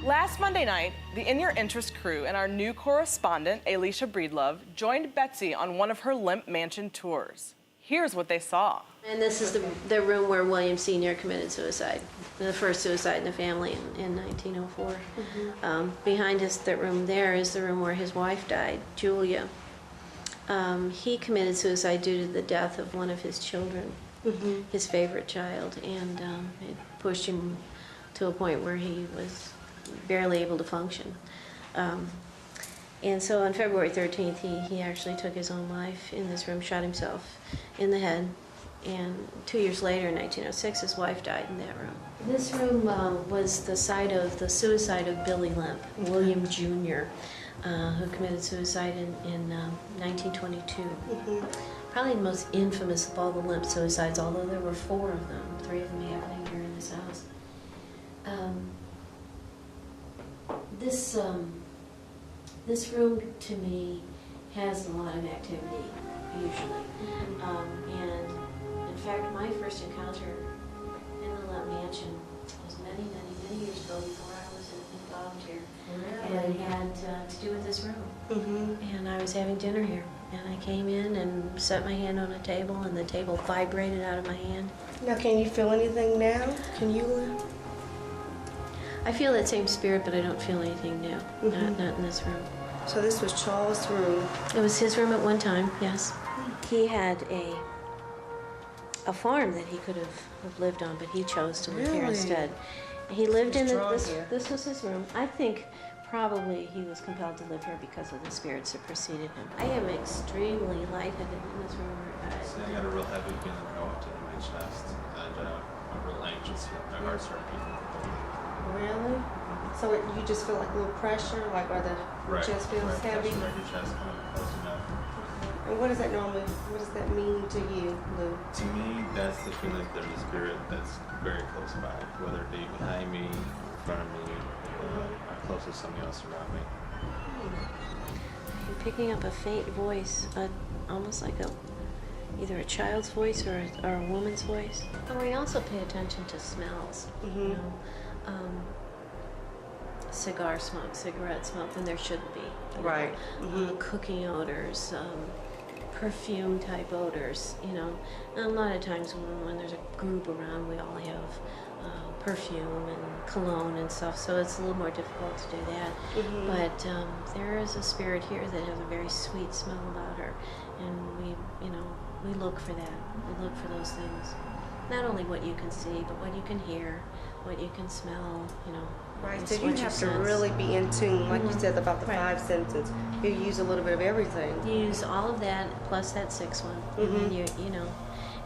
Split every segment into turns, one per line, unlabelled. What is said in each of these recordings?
Last Monday night, the In Your Interest crew and our new correspondent, Alicia Breedlove, joined Betsy on one of her Lemp Mansion tours. Here's what they saw.
And this is the room where William Sr. committed suicide, the first suicide in the family in 1904. Behind that room there is the room where his wife died, Julia. He committed suicide due to the death of one of his children, his favorite child, and it pushed him to a point where he was barely able to function. And so on February 13th, he actually took his own life in this room, shot himself in the head. And 2 years later, in 1906, his wife died in that room. This room was the site of the suicide of Billy Lemp, William Jr., who committed suicide in 1922. Probably the most infamous of all the Lemp suicides, although there were 4 of them, 3 of them happening here in this house. This room, to me, has a lot of activity, usually. And in fact, my first encounter in the Lemp Mansion was many, many, many years ago, before I was a volunteer. Really? And it had to do with this room. And I was having dinner here, and I came in and set my hand on a table, and the table vibrated out of my hand.
Now, can you feel anything now? Can you?
I feel that same spirit, but I don't feel anything new. Not in this room.
So this was Charles' room.
It was his room at one time, yes. He had a farm that he could have lived on, but he chose to live here instead. He lived in this was his room. I think probably he was compelled to live here because of the spirits that preceded him. I am extremely lightheaded in this room.
I got a real heavy feeling go up to my chest, and I'm real anxious. My heart's starting beating.
Really? So you just feel like a little pressure, like where the chest feels heavy?
Right, your chest kind of closing up.
And what does that mean to you, Lou?
To me, that's the feeling that there's a spirit that's very close by, whether it be behind me, in front of me, or close to something else around me.
I'm picking up a faint voice, almost like either a child's voice or a woman's voice. And we also pay attention to smells. You know, cigar smoke, cigarette smoke, when there shouldn't be.
Right.
Cooking odors, perfume type odors, you know. And a lot of times when there's a group around, we all have perfume and cologne and stuff, so it's a little more difficult to do that. But there is a spirit here that has a very sweet smell about her, and we look for that. We look for those things. Not only what you can see, but what you can hear, what you can smell, you know.
Right, so you have to really be in tune, like you said, about the 5 senses. You use a little bit of everything.
You use all of that plus that 6th one, and then you know,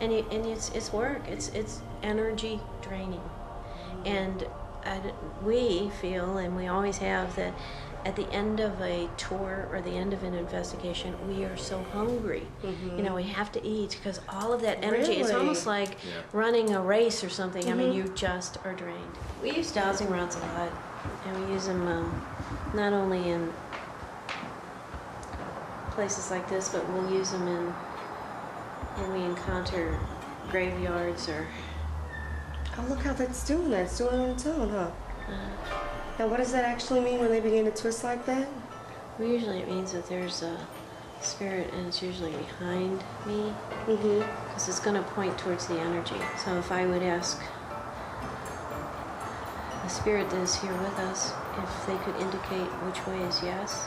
and it's work. It's energy draining, and we feel, and we always have, that at the end of a tour or the end of an investigation, we are so hungry. You know, we have to eat because all of that energy, it's almost like running a race or something. I mean, you just are drained. We use dowsing rods a lot, and we use them not only in places like this, but we'll use them when we encounter graveyards or...
Oh, look how that's doing that. It's doing it on its own, huh? Now, what does that actually mean when they begin to twist like that?
Well, usually it means that there's a spirit, and it's usually behind me, because it's going to point towards the energy. So if I would ask the spirit that is here with us if they could indicate which way is yes.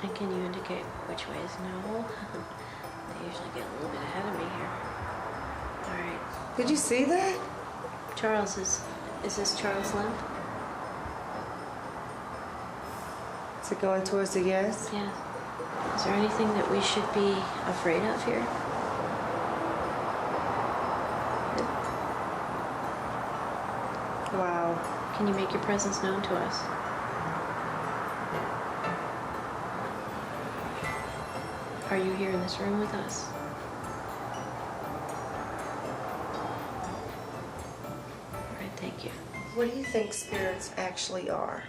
And can you indicate which way is no? They usually get a little bit ahead of me here. All right.
Did you see that?
Charles, is this Charles Lemp?
Is it going towards the yes?
Yeah. Is there anything that we should be afraid of here?
Wow.
Can you make your presence known to us? Are you here in this room with us? All right, thank you.
What do you think spirits actually are?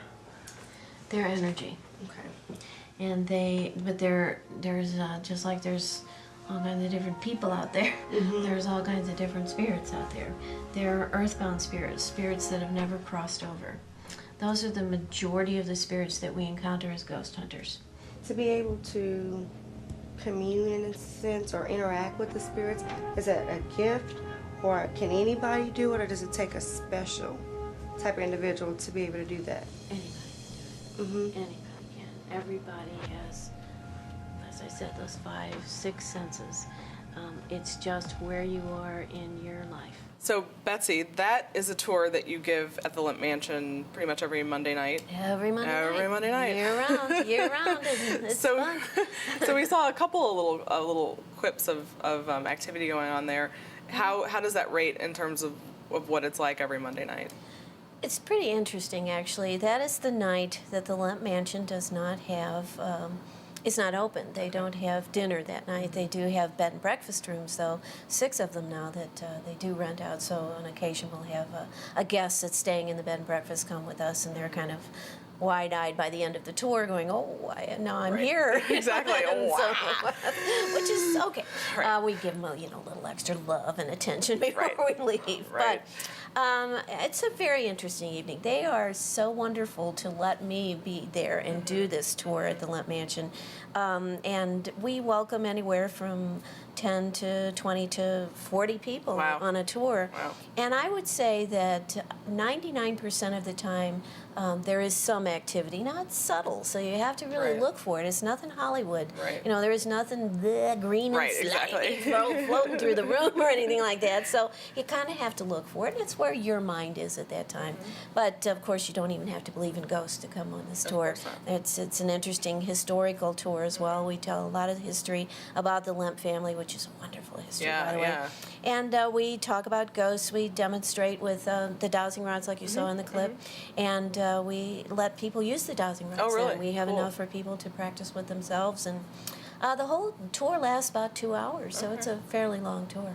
They're energy.
Okay.
And there's just like there's all kinds of different people out there. There's all kinds of different spirits out there. There are earthbound spirits, spirits that have never crossed over. Those are the majority of the spirits that we encounter as ghost hunters.
To be able to commune in a sense or interact with the spirits, is it a gift, or can anybody do it, or does it take a special type of individual to be able to do that?
Anybody can do it. Anybody can. Everybody has, as I said, those 5, 6 senses. It's just where you are in your life.
So, Betsy, that is a tour that you give at the Limp Mansion pretty much every Monday night.
Every Monday night.
Every Monday night.
Year round. It's
So,
fun.
so we saw a couple of little quips of activity going on there. How does that rate in terms of what it's like every Monday night?
It's pretty interesting, actually. That is the night that the Limp Mansion does not have, it's not open. They don't have dinner that night. They do have bed and breakfast rooms, though, 6 of them now that they do rent out. So on occasion we'll have a guest that's staying in the bed and breakfast come with us, and they're kind of wide-eyed by the end of the tour going, oh, now I'm here.
Exactly. Oh, wow.
Which is okay.
Right.
We give them a little extra love and attention before we leave.
Right.
But it's a very interesting evening. They are so wonderful to let me be there and do this tour at the Limp Mansion. And we welcome anywhere from 10 to 20 to 40 people
Wow.
on a tour.
Wow.
And I would say that 99% of the time there is some activity. Now, it's subtle, so you have to really
Right.
look for it. It's nothing Hollywood.
Right.
There is nothing green and
Right,
slimy
exactly.
floating through the room or anything like that. So you kind of have to look for it. It's where your mind is at that time. But, of course, you don't even have to believe in ghosts to come on this tour.
course not.
It's an interesting historical tour as well. We tell a lot of history about the Limp family, which is a wonderful history,
Yeah,
by the way.
yeah.
And we talk about ghosts. We demonstrate with the dowsing rods, like you saw in the clip. And we let people use the dowsing rods.
Oh, really?
We have
Cool.
enough for people to practice with themselves. And the whole tour lasts about 2 hours, so it's a fairly long tour.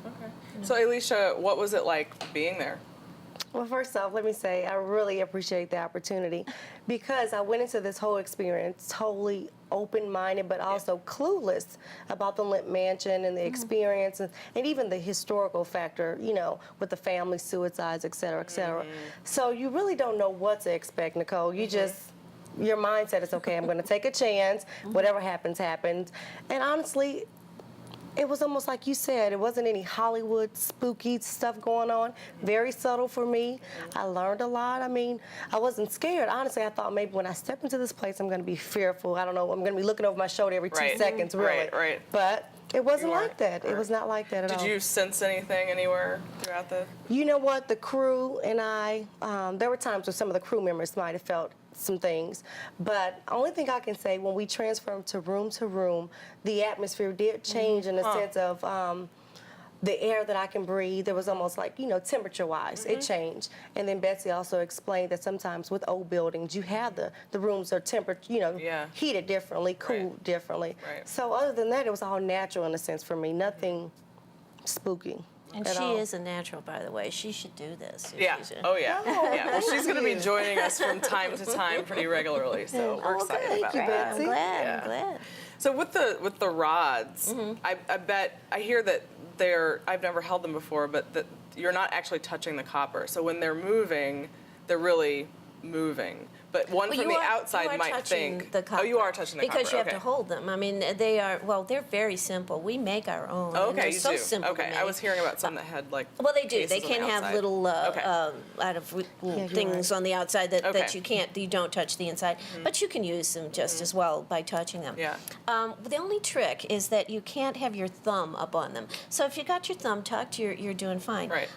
So, Alicia, what was it like being there?
Well, first off, let me say I really appreciate the opportunity because I went into this whole experience totally open-minded but also clueless about the Limp Mansion and the experience and even the historical factor, with the family suicides, et cetera, et cetera. So you really don't know what to expect, Nicole. You just, your mindset is, okay, I'm going to take a chance. Whatever happens, happens. And honestly, it was almost like you said, it wasn't any Hollywood spooky stuff going on. Very subtle for me. I learned a lot. I mean, I wasn't scared. Honestly, I thought maybe when I step into this place, I'm going to be fearful. I don't know. I'm going to be looking over my shoulder every 2
Right.
seconds, really.
Right, right.
But it wasn't
You
like
weren't.
that. It
Right.
was not like that at all.
Did you sense anything anywhere throughout the...
You know what? The crew and I, there were times where some of the crew members might have felt some things, but only thing I can say, when we transferred to room, the atmosphere did change in the sense of the air that I can breathe. There was almost like, temperature-wise, it changed. And then Betsy also explained that sometimes with old buildings, you have the rooms are
Yeah.
heated differently, cooled differently.
Right.
So other than that, it was all natural in a sense for me, nothing spooky.
And
at
she
all.
is a natural, by the way. She should do this. if
Yeah.
she's a-
Oh, yeah. Yeah. Well, she's going to be joining us from time to time pretty regularly, so we're excited
thank
about
you,
that.
Betsy.
I'm glad.
Yeah.
I'm glad.
So with the rods, I bet I hear that I've never held them before, but that you're not actually touching the copper. So when they're moving, they're really moving. But one
Well,
from
you
the
are
outside might
touching
think,
the copper.
oh, you are touching the copper.
Because you have
okay.
to hold them. I mean, they're very simple. We make our own.
Oh,
and
okay,
they're
you
so
do.
simple
Okay,
to
I
make.
was hearing about some that had like.
Well, they do.
cases
They
on the
can have
outside.
little
Okay.
little
you're
things on the outside that
Okay.
you don't touch the inside, but you can use them just as well by touching them.
Yeah.
The only trick is that you can't have your thumb up on them. So if you got your thumb tucked, you're doing fine.
Right.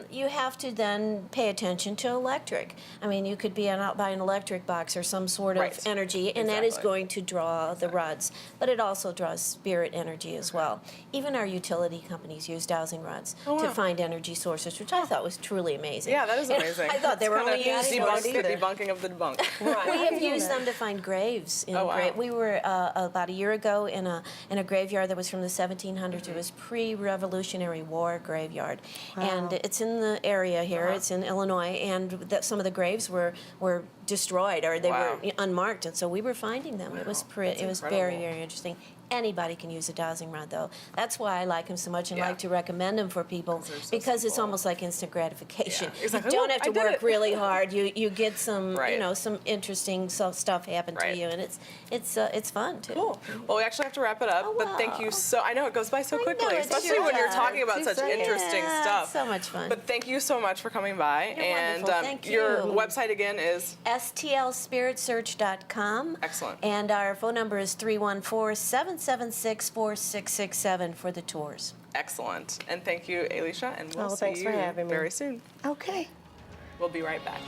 You have to then pay attention to electric. I mean, you could be out by an electric box or some sort of
Right.
energy, and that is
Exactly.
going to draw the rods. But it also draws spirit energy as well. Even our utility companies use dowsing rods to
wow.
find energy sources, which I thought was truly amazing.
Yeah, that is
And
amazing.
I thought they were only used for
debunk the debunking of the debunk.
we have used them to find graves.
Oh, wow.
We were about a year ago in a graveyard that was from the 1700s. It was pre-Revolutionary War graveyard, and it's in the area here. It's in Illinois, and some of the graves were destroyed or they
Wow.
were unmarked, and so we were finding them. It was
That's
it was
incredible.
very, very interesting. Anybody can use a dowsing rod, though. That's why I like them so much and
Yeah.
like to recommend them for people,
they're so
because it's
simple.
almost like instant gratification.
Yeah. It's like,
you don't
"Ooh,
have to
I did
work
it."
really hard. You get some,
Right.
you know, some interesting stuff happen
Right.
to you, and it's fun too.
Cool. Well, we actually have to wrap it up,
Oh,
but thank
wow.
you so. I know it goes by so
I know,
quickly,
it
especially
sure
when you're
does.
talking about
Keep
such
saying it.
interesting
Yeah,
stuff.
it's so much fun.
But thank you so much for coming by.
You're
and
wonderful. Thank
your
you.
website again is
stlspiritsearch.com.
Excellent.
And our phone number is 314-776-4667 for the tours.
excellent. And thank you, Alicia, and we'll
Oh,
see
thanks
you
for having me.
very soon.
Okay.
We'll be right back.